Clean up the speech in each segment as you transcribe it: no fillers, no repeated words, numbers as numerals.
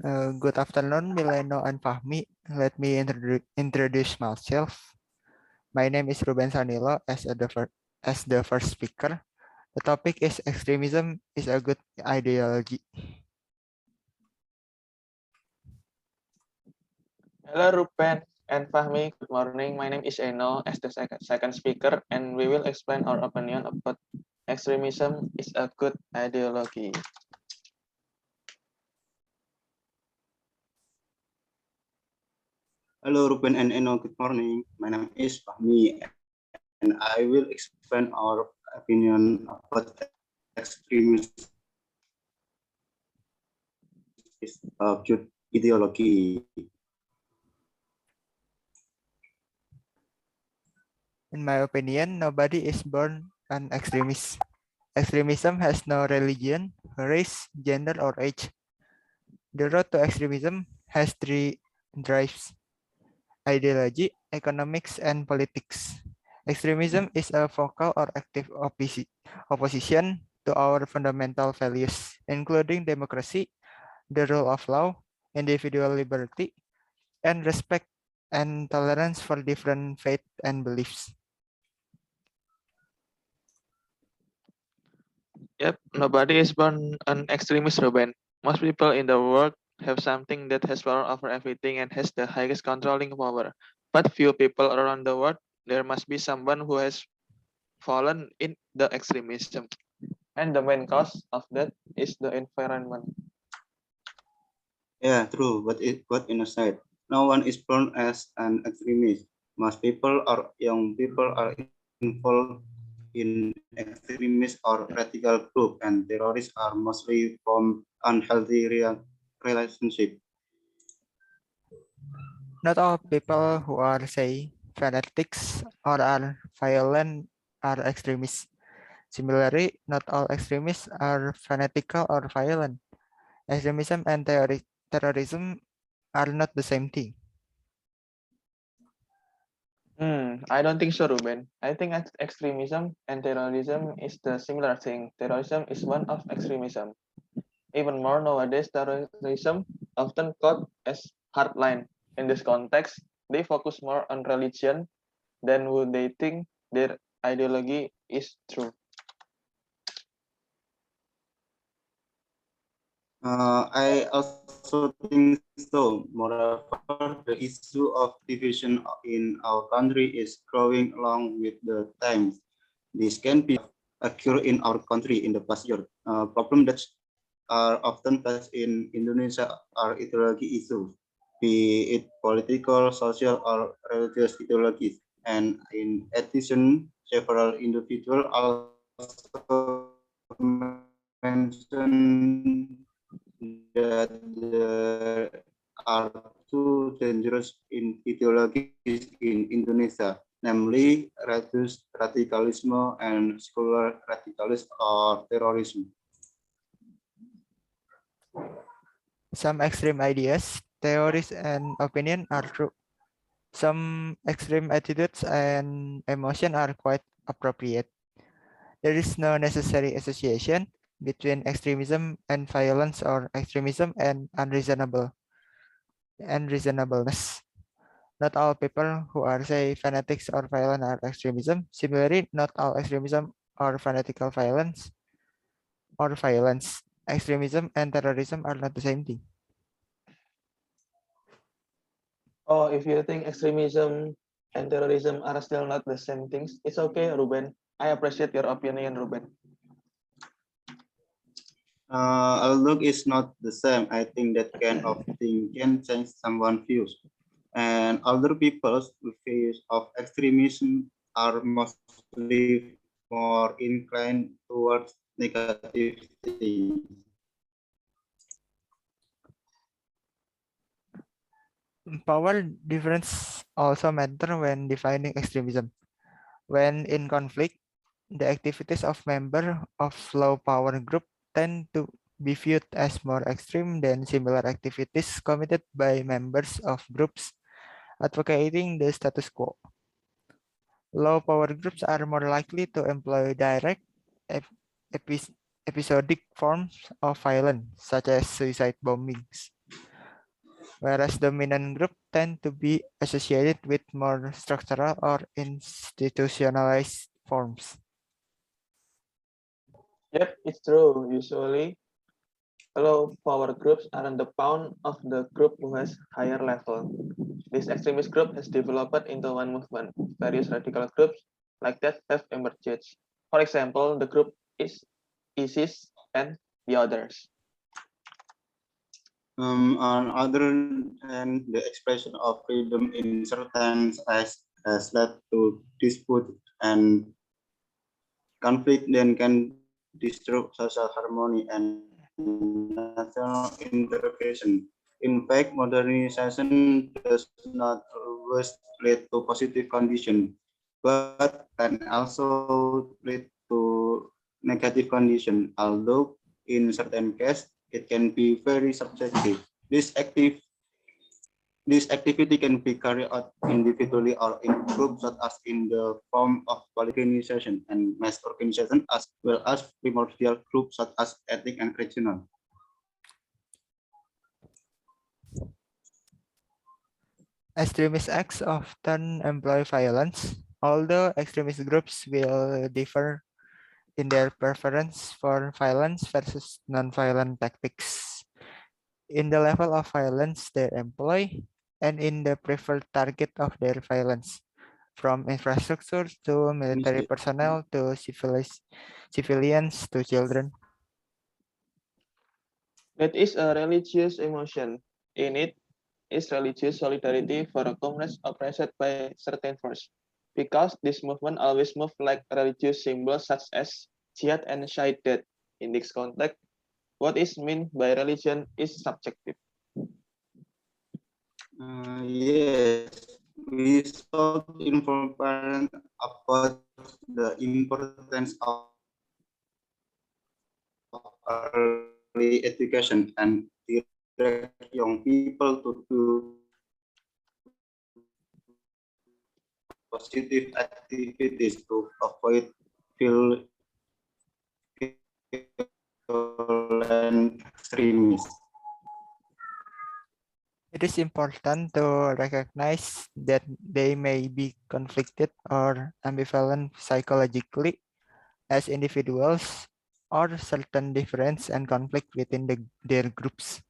Good afternoon, Mileno and Fahmi. Let me introduce myself. My name is Ruben Sanilo as the first speaker. The topic is extremism is a good ideology. Hello Rupen and Fahmi, good morning. My name is Eno as the second speaker and we will explain our opinion about extremism is a good ideology. Hello, Ruben and Eno. Good morning. My name is Fahmi, and I will explain our opinion about extremism is a good ideology. In my opinion, nobody is born an extremist. Extremism has no religion, race, gender, or age. The road to extremism has three drives: ideology, economics, and politics. Extremism is a vocal or active opposition to our fundamental values, including democracy, the rule of law, individual liberty, and respect and tolerance for different faith and beliefs. Yep, nobody is born an extremist, Ruben. Most people in the world have something that has power over everything and has the highest controlling power. But few people around the world, there must be someone who has fallen in the extremism. And the main cause of that is the environment. Yeah, true. But in a side, no one is born as an extremist. Most people or young people are involved in extremist or radical group, and terrorists are mostly from unhealthy relationship. Not all people who are, say, fanatics or are violent are extremists. Similarly, not all extremists are fanatical or violent. Extremism and terrorism are not the same thing. I don't think so, Ruben. I think extremism and terrorism is the similar thing. Terrorism is one of extremism. Even more nowadays, terrorism often called as hardline. In this context, they focus more on religion than would they think their ideology is true. I also think so. Moreover, the issue of division in our country is growing along with the times. This can be occurred in our country in the past year. Problems that are often faced in Indonesia are ideology issues, be it political, social, or religious ideologies. And in addition, several individuals also mentioned that there are two dangerous ideologies in Indonesia, namely religious radicalism and secular radicalism or terrorism. Some extreme ideas, theories, and opinion are true. Some extreme attitudes and emotion are quite appropriate. There is no necessary association between extremism and violence or extremism and unreasonableness. Not all people who are, say, fanatics or violent are extremism. Similarly, not all extremism or fanatical violence or violence. Extremism and terrorism are not the same thing. Oh, if you think extremism and terrorism are still not the same things, it's okay, Ruben. I appreciate your opinion, Ruben. Outlook is not the same. I think that kind of thing can change someone's views. And other people's views of extremism are mostly more inclined towards negative things. Power difference also matter when defining extremism. When in conflict, the activities of members of low power group tend to be viewed as more extreme than similar activities committed by members of groups advocating the status quo. Low power groups are more likely to employ direct, ep- episodic forms of violence, such as suicide bombings. whereas dominant group tend to be associated with more structural or institutionalized forms. Yep, it's true. Usually, low power groups aren't the pawn of the group who has higher level. This extremist group has developed into one movement. Various radical groups like that have emerged. For example, the group is ISIS and the others. On other hand, the expression of freedom in certain has led to dispute and conflict, then can disrupt social harmony and national integration. In fact, modernization does not always lead to positive condition, but can also lead to negative condition. Although in certain cases it can be very subjective. This activity can be carried out individually or in groups, such as in the form of organization and mass organization, as well as primordial groups such as ethnic and regional. Extremist acts often employ violence, although extremist groups will differ in their preference for violence versus non-violent tactics, in the level of violence they employ, and in the preferred target of their violence, from infrastructure to military personnel to civilians to children. That is a religious emotion. In it is religious solidarity for a comrades oppressed by certain force. Because this movement always move like religious symbols such as jihad and shahadat. In this context, what is meant by religion is subjective. Yes, we sought information about the importance of early education and direct young people to do positive activities to avoid violent extremism. It is important to recognize that they may be conflicted or ambivalent psychologically as individuals, or certain difference and conflict within their groups.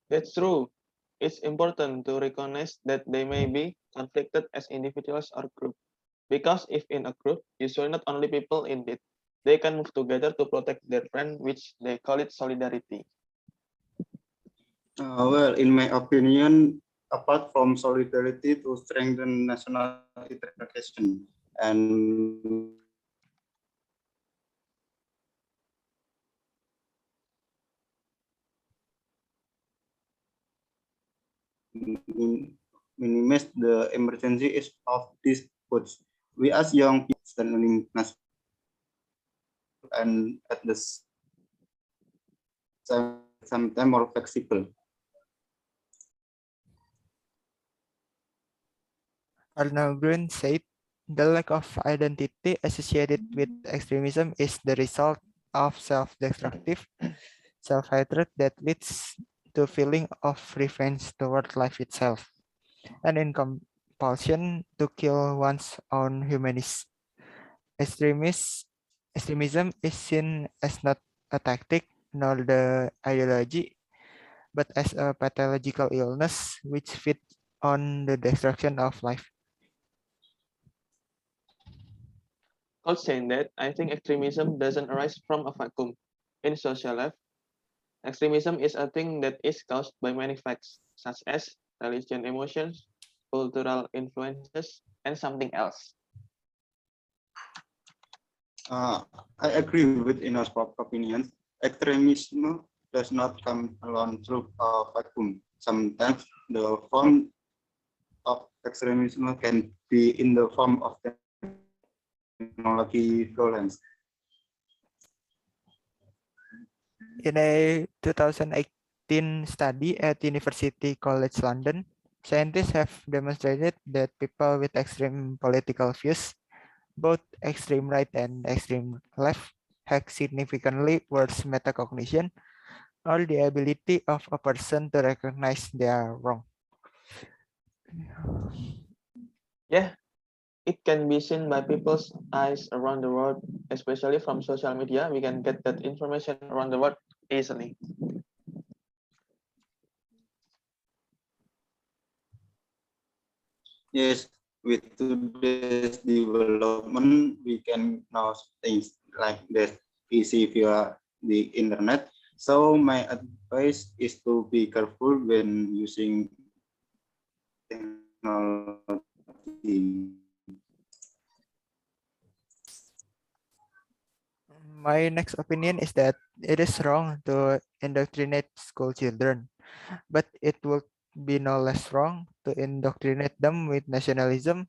That's true. It's important to recognize that they may be conflicted as individuals or group. Because if in a group, usually not only people in it, they can move together to protect their friend, which they call it solidarity. Well, in my opinion, apart from solidarity to strengthen national integration and minimize the emergency is of these foods. We as young people learning and at the same time more flexible. Arnold Green said, the lack of identity associated with extremism is the result of self-destructive self-hatred that leads to feeling of revenge toward life itself, and in compulsion to kill one's own humanist. Extremism is seen as not a tactic nor the ideology, but as a pathological illness which feeds on the destruction of life. Coach saying that I think extremism doesn't arise from a vacuum. In social life, extremism is a thing that is caused by many facts, such as religion emotions, cultural influences, and something else. I agree with Ino's opinion. Extremism does not come alone through a vacuum. Sometimes the form of extremism can be in the form of technology violence. In a 2018 study at University College London, scientists have demonstrated that people with extreme political views, both extreme right and extreme left, hack significantly worse metacognition or the ability of a person to recognize they are wrong. Yeah, it can be seen by people's eyes around the world, especially from social media. We can get that information around the world easily. Yes, with today's development, we can know things like this easy via the internet. So my advice is to be careful when using technology. My next opinion is that it is wrong to indoctrinate school children, but it would be no less wrong to indoctrinate them with nationalism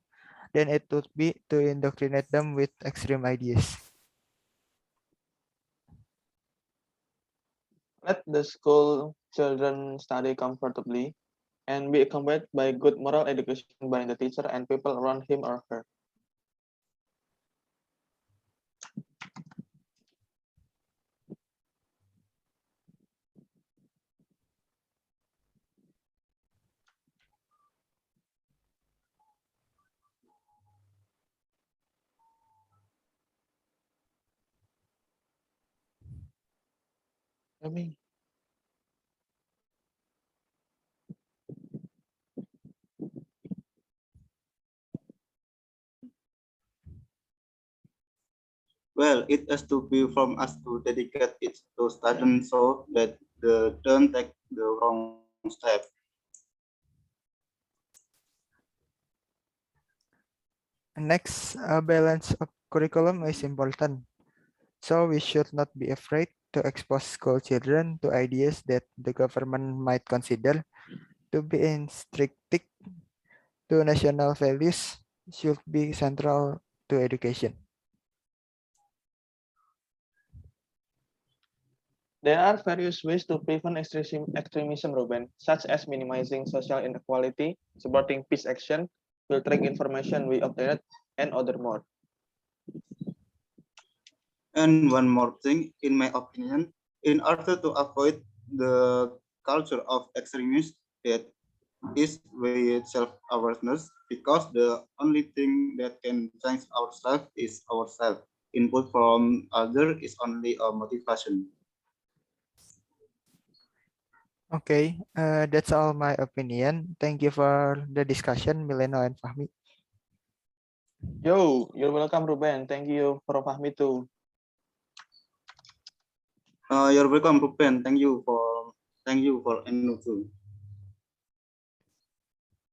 than it would be to indoctrinate them with extreme ideas. Let the school children study comfortably and be accompanied by good moral education by the teacher and people around him or her. I mean, Well, it has to be from us to dedicate it to students so that they don't take the wrong step. Next, a balance of curriculum is important. So we should not be afraid to expose school children to ideas that the government might consider to be intrinsic to national values should be central to education. there are various ways to prevent extremism, Ruben, such as minimizing social inequality, supporting peace action, filtering information we obtain, and other more. And one more thing, in my opinion, in order to avoid the culture of extremism, that is with self-awareness, because the only thing that can change ourselves is ourselves. Input from other is only a motivation. Okay, that's all my opinion. Thank you for the discussion, Mileno and Fahmi. Yo, you're welcome, Ruben. Thank you for Fahmi too. You're welcome, Rupen. Thank you for Enu too.